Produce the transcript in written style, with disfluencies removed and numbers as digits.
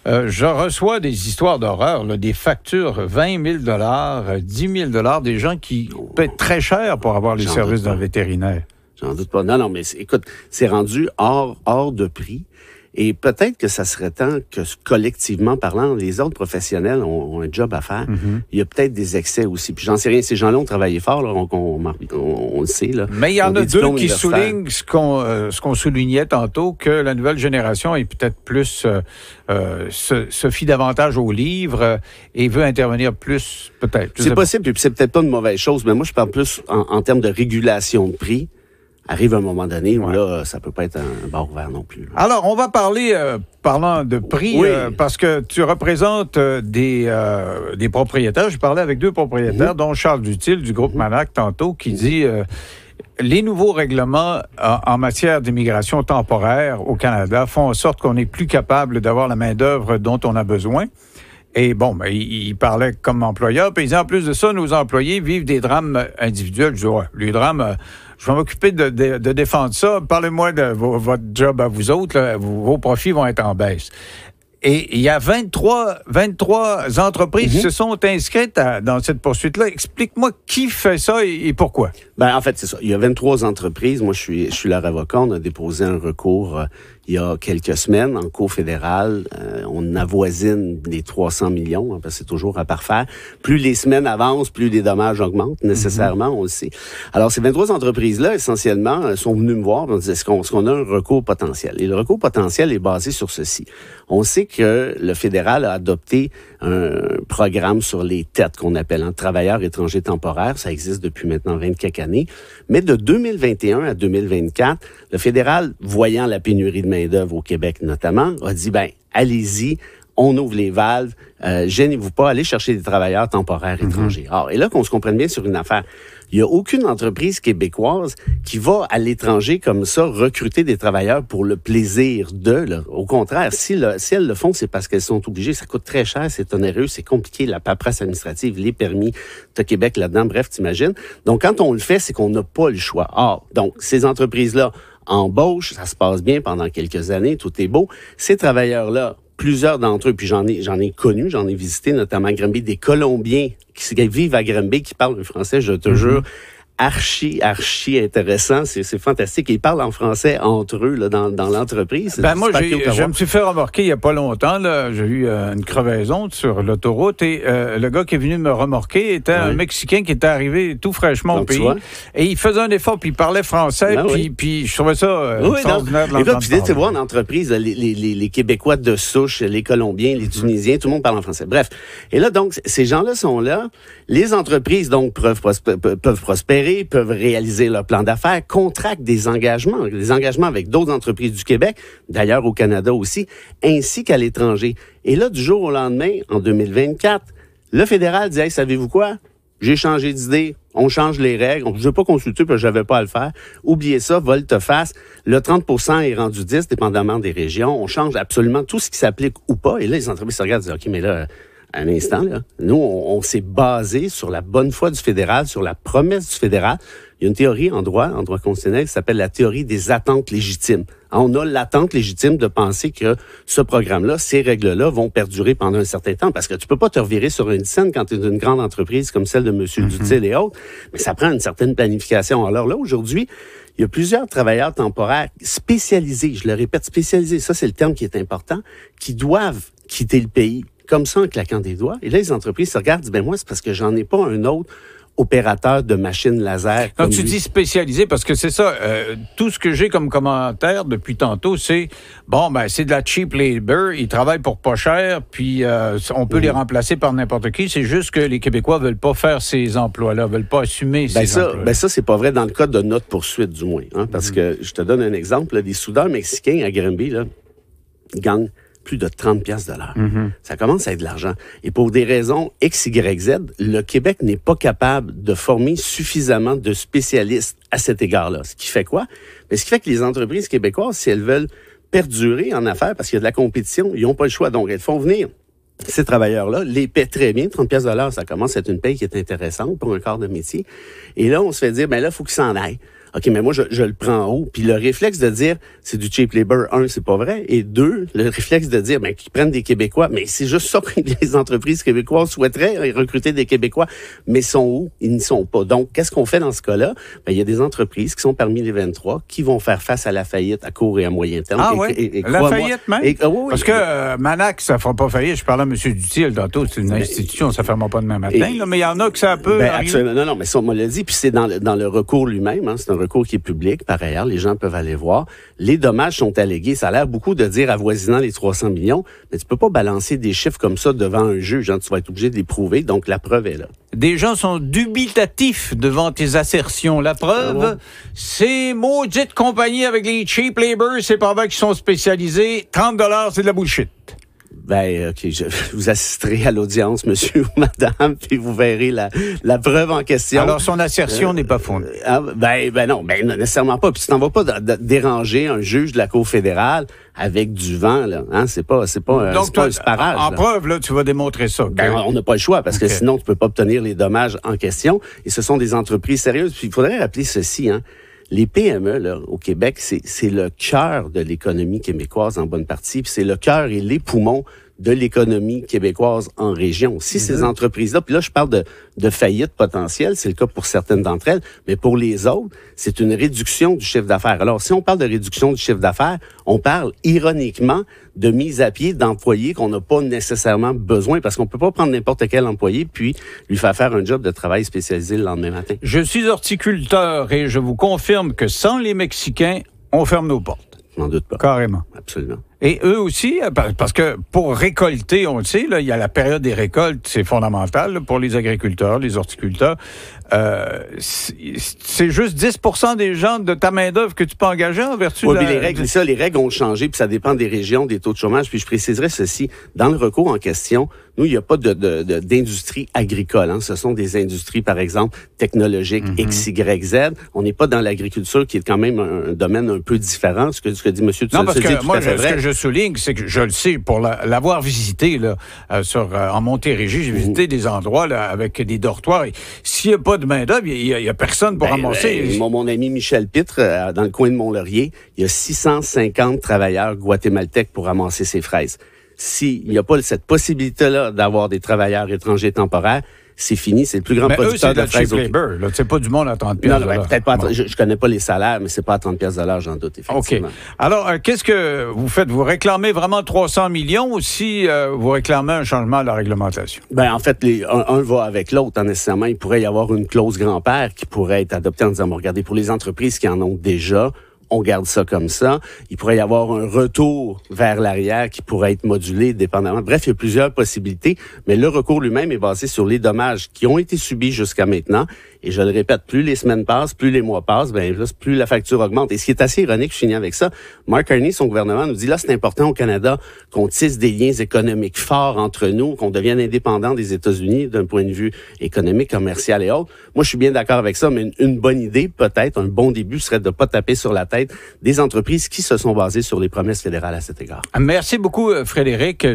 Je reçois des histoires d'horreur, là, des factures 20 000 10 000 des gens qui paient très cher pour avoir les services d'un vétérinaire. J'en doute pas. Non, mais écoute, c'est rendu hors de prix. Et peut-être que ça serait temps que, collectivement parlant, les autres professionnels ont un job à faire. Mm-hmm. Il y a peut-être des excès aussi. Puis j'en sais rien. Ces gens-là ont travaillé fort, là, on le sait. Là. Mais il y en a deux qui soulignent ce qu'on soulignait tantôt, que la nouvelle génération est peut-être plus se fie davantage aux livres et veut intervenir plus, peut-être. C'est possible, puis c'est peut-être pas une mauvaise chose, mais moi, je parle plus en termes de régulation de prix. Arrive un moment donné où là, ça peut pas être un bar ouvert non plus. Là. Alors, on va parler, parlant de prix, parce que tu représentes des propriétaires. Je parlais avec deux propriétaires, dont Charles Dutil du groupe Manac tantôt, qui dit les nouveaux règlements en matière d'immigration temporaire au Canada font en sorte qu'on n'est plus capable d'avoir la main-d'œuvre dont on a besoin. Et bon, ben, il parlait comme employeur, puis il disait, en plus de ça, nos employés vivent des drames individuels. Je dis, ouais, les drames, je vais m'occuper de défendre ça. Parlez-moi de votre job à vous autres, là, vos profits vont être en baisse. Et il y a 23 entreprises qui se sont inscrites dans cette poursuite-là. Explique-moi qui fait ça et pourquoi. Ben, en fait, c'est ça. Il y a 23 entreprises. Moi, je suis leur avocat. On a déposé un recours il y a quelques semaines en cour fédérale. On avoisine les 300 millions, parce que c'est toujours à parfaire. Plus les semaines avancent, plus les dommages augmentent, nécessairement, on le sait. Alors, ces 23 entreprises-là, essentiellement, sont venues me voir et me disaient, est-ce qu'on a un recours potentiel? Et le recours potentiel est basé sur ceci. On sait que le fédéral a adopté un programme sur les TET qu'on appelle travailleurs étrangers temporaires. Ça existe depuis maintenant 20 quelques années. Mais de 2021 à 2024, le fédéral, voyant la pénurie de main-d'œuvre au Québec notamment, a dit, allez-y, on ouvre les valves, gênez-vous pas, allez chercher des travailleurs temporaires étrangers. Alors, et là, qu'on se comprenne bien sur une affaire, il n'y a aucune entreprise québécoise qui va à l'étranger comme ça recruter des travailleurs pour le plaisir de. Au contraire, si elles le font, c'est parce qu'elles sont obligées. Ça coûte très cher, c'est onéreux, c'est compliqué, la paperasse administrative, les permis, t'as Québec là-dedans, bref, t'imagines. Donc, quand on le fait, c'est qu'on n'a pas le choix. Or, donc, ces entreprises-là embauchent, ça se passe bien pendant quelques années, tout est beau. Ces travailleurs-là, plusieurs d'entre eux, puis j'en ai connu, j'en ai visité, notamment à Granby, des Colombiens qui vivent à Granby, qui parlent le français, je te jure, archi intéressant, c'est fantastique. Ils parlent en français entre eux là, dans l'entreprise. Moi, je me suis fait remarquer il n'y a pas longtemps, là, j'ai eu une crevaison sur l'autoroute et le gars qui est venu me remorquer était un Mexicain qui était arrivé tout fraîchement au pays. Et il faisait un effort, puis il parlait français, puis je trouvais ça extraordinaire de l'entendre. Et là, tu vois, en entreprise, les Québécois de souche, les Colombiens, les Tunisiens, tout le monde parle en français. Bref. Et là, donc, ces gens-là sont là. Les entreprises, donc, peuvent prospérer, peuvent réaliser leur plan d'affaires, contractent des engagements avec d'autres entreprises du Québec, d'ailleurs au Canada aussi, ainsi qu'à l'étranger. Et là, du jour au lendemain, en 2024, le fédéral dit, hey, savez-vous quoi? J'ai changé d'idée, on change les règles, je ne vais pas consulter parce que j'avais pas à le faire. Oubliez ça, volte-face. Le 30% est rendu 10%, dépendamment des régions. On change absolument tout ce qui s'applique ou pas. Et là, les entreprises se regardent et disent, OK, mais là, un instant, là. Nous, on s'est basé sur la bonne foi du fédéral, sur la promesse du fédéral. Il y a une théorie en droit constitutionnel qui s'appelle la théorie des attentes légitimes. On a l'attente légitime de penser que ce programme-là, ces règles-là vont perdurer pendant un certain temps parce que tu peux pas te revirer sur une scène quand tu es une grande entreprise comme celle de M. Dutil et autres, mais ça prend une certaine planification. Alors là, aujourd'hui, il y a plusieurs travailleurs temporaires spécialisés, je le répète, spécialisés, ça c'est le terme qui est important, qui doivent quitter le pays comme ça en claquant des doigts. Et là, les entreprises se regardent et disent, moi, c'est parce que j'en ai pas un autre opérateur de machines laser. Quand tu dis spécialisé, parce que c'est ça, tout ce que j'ai comme commentaire depuis tantôt, c'est, c'est de la cheap labor, ils travaillent pour pas cher, puis on peut les remplacer par n'importe qui, c'est juste que les Québécois veulent pas faire ces emplois-là, veulent pas assumer ces emplois-là. Ça, c'est pas vrai dans le cas de notre poursuite, du moins, parce que, je te donne un exemple, là, des soudeurs mexicains à Granby, là, ils gagnent plus de 30$ de l'heure. Ça commence à être de l'argent. Et pour des raisons X, Y, Z, le Québec n'est pas capable de former suffisamment de spécialistes à cet égard-là. Ce qui fait quoi? Mais ce qui fait que les entreprises québécoises, si elles veulent perdurer en affaires, parce qu'il y a de la compétition, ils n'ont pas le choix. Donc, elles font venir ces travailleurs-là, les paient très bien. 30$ de l'heure, ça commence à être une paye qui est intéressante pour un corps de métier. Et là, on se fait dire, là, il faut qu'ils s'en aillent. OK, mais moi, je le prends en haut. Puis le réflexe de dire, c'est du cheap labor, c'est pas vrai. Et deux, le réflexe de dire, qu'ils prennent des Québécois. Mais c'est juste ça que les entreprises québécoises souhaiteraient, recruter des Québécois. Mais sont où? Ils n'y sont pas. Donc, qu'est-ce qu'on fait dans ce cas-là? Il y a des entreprises qui sont parmi les 23 qui vont faire face à la faillite à court et à moyen terme. Ah oui? La faillite même? Oui, parce que Manac, ça ne fera pas faillite. Je parlais à M. Dutil tantôt, c'est une institution, ça ne fermera pas demain matin. Là, mais il y en a que ça peut absolument. Non, mais ça, on me l'a dit. Puis c'est dans le recours lui-même. C'est un recours qui est public, par ailleurs. Les gens peuvent aller voir. Les dommages sont allégués. Ça a l'air beaucoup de dire avoisinant les 300 millions, mais tu peux pas balancer des chiffres comme ça devant un juge. Tu vas être obligé de les prouver. Donc, la preuve est là. Des gens sont dubitatifs devant tes assertions. La preuve, ces maudites compagnies avec les cheap labor, c'est pas vrai qu'ils sont spécialisés. 30 $, c'est de la bullshit. OK, vous assisterez à l'audience, monsieur ou madame, puis vous verrez la preuve en question. Alors, son assertion n'est pas fondée. Non, nécessairement pas. Puis tu t'en vas pas déranger un juge de la Cour fédérale avec du vent, là. C'est pas un sparage. En preuve, là, tu vas démontrer ça. On n'a pas le choix, parce que sinon, tu peux pas obtenir les dommages en question. Et ce sont des entreprises sérieuses. Puis il faudrait rappeler ceci, Les PME, là, au Québec, c'est le cœur de l'économie québécoise en bonne partie, puis c'est le cœur et les poumons de l'économie québécoise en région. Si ces entreprises-là, puis là, je parle de faillite potentielle, c'est le cas pour certaines d'entre elles, mais pour les autres, c'est une réduction du chiffre d'affaires. Alors, si on parle de réduction du chiffre d'affaires, on parle ironiquement de mise à pied d'employés qu'on n'a pas nécessairement besoin, parce qu'on peut pas prendre n'importe quel employé puis lui faire un job de travail spécialisé le lendemain matin. Je suis horticulteur et je vous confirme que sans les Mexicains, on ferme nos portes. Je n'en doute pas. Carrément. Absolument. Et eux aussi, parce que pour récolter, on le sait, là, il y a la période des récoltes, c'est fondamental là, pour les agriculteurs, les horticulteurs. C'est juste 10% des gens de ta main-d'œuvre que tu peux engager en vertu de les règles ont changé, puis ça dépend des régions, des taux de chômage. Puis je préciserai ceci, dans le recours en question, nous, il n'y a pas d'industrie agricole. Ce sont des industries, par exemple, technologiques, X, Y, Z. On n'est pas dans l'agriculture, qui est quand même un domaine un peu différent. Ce que dit M. Tussauds, non, parce que moi, ce que je souligne, c'est que je le sais, pour l'avoir visité là, en Montérégie, j'ai visité des endroits là, avec des dortoirs. S'il n'y a pas de main-d'œuvre, il n'y a personne pour ramasser. Mon ami Michel Pitre, dans le coin de Mont-Laurier, il y a 650 travailleurs guatémaltèques pour ramasser ses fraises. S'il n'y a pas cette possibilité-là d'avoir des travailleurs étrangers temporaires, c'est fini, c'est le plus grand producteur de fraises. Mais eux, c'est de la cheap labor, c'est pas du monde à 30 $. Non, peut-être pas. Je connais pas les salaires, mais c'est pas à 30 $, j'en doute, effectivement. OK. Alors, qu'est-ce que vous faites? Vous réclamez vraiment 300 millions ou si vous réclamez un changement de la réglementation? En fait, un va avec l'autre, nécessairement. Il pourrait y avoir une clause grand-père qui pourrait être adoptée en disant, regardez, pour les entreprises qui en ont déjà, on garde ça comme ça. Il pourrait y avoir un retour vers l'arrière qui pourrait être modulé dépendamment. Bref, il y a plusieurs possibilités, mais le recours lui-même est basé sur les dommages qui ont été subis jusqu'à maintenant. Et je le répète, plus les semaines passent, plus les mois passent, plus la facture augmente. Et ce qui est assez ironique, je finis avec ça, Mark Carney, son gouvernement, nous dit là, c'est important au Canada qu'on tisse des liens économiques forts entre nous, qu'on devienne indépendant des États-Unis d'un point de vue économique, commercial et autres. Moi, je suis bien d'accord avec ça, mais une bonne idée, peut-être, un bon début serait de ne pas taper sur la tête des entreprises qui se sont basées sur les promesses fédérales à cet égard. Merci beaucoup, Frédéric.